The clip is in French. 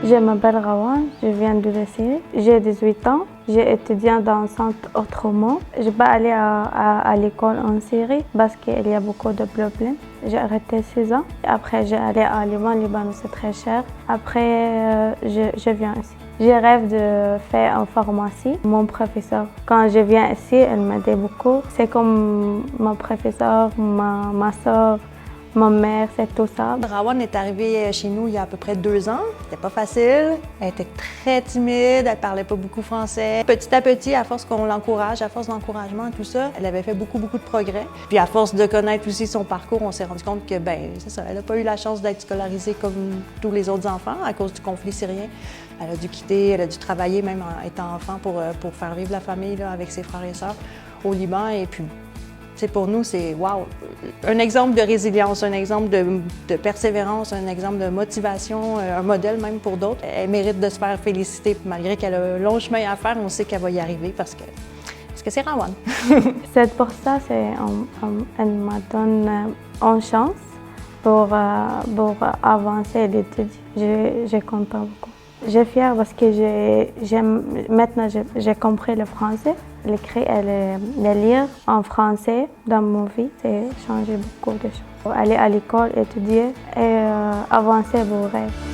Je m'appelle Rawan, je viens de la Syrie. J'ai 18 ans, j'ai étudié dans un centre autrement. Je n'ai pas allé à l'école en Syrie parce qu'il y a beaucoup de problèmes. J'ai arrêté 6 ans. Après, j'ai allé à Liban. Liban, c'est très cher. Après, je viens ici. Je rêve de faire en pharmacie. Mon professeur, quand je viens ici, elle m'aide beaucoup. C'est comme mon professeur, ma soeur, ma mère, c'est tout ça. Rawan est arrivée chez nous il y a à peu près 2 ans. C'était pas facile. Elle était très timide, elle parlait pas beaucoup français. Petit à petit, à force qu'on l'encourage, à force d'encouragement et tout ça, elle avait fait beaucoup de progrès. Puis à force de connaître aussi son parcours, on s'est rendu compte que, c'est ça, elle n'a pas eu la chance d'être scolarisée comme tous les autres enfants à cause du conflit syrien. Elle a dû quitter, elle a dû travailler même en étant enfant pour faire vivre la famille là, avec ses frères et sœurs au Liban. Et puis, pour nous, c'est wow! Un exemple de résilience, un exemple de persévérance, un exemple de motivation, un modèle même pour d'autres. Elle mérite de se faire féliciter. Malgré qu'elle a un long chemin à faire, on sait qu'elle va y arriver parce que c'est Rawan. C'est pour ça qu'elle me donne une chance pour avancer l'étude. Je suis contente beaucoup. Je suis fière parce que maintenant j'ai compris le français. L'écrire et le lire en français dans ma vie, c'est changé beaucoup de choses. Aller à l'école, étudier et avancer vos rêves.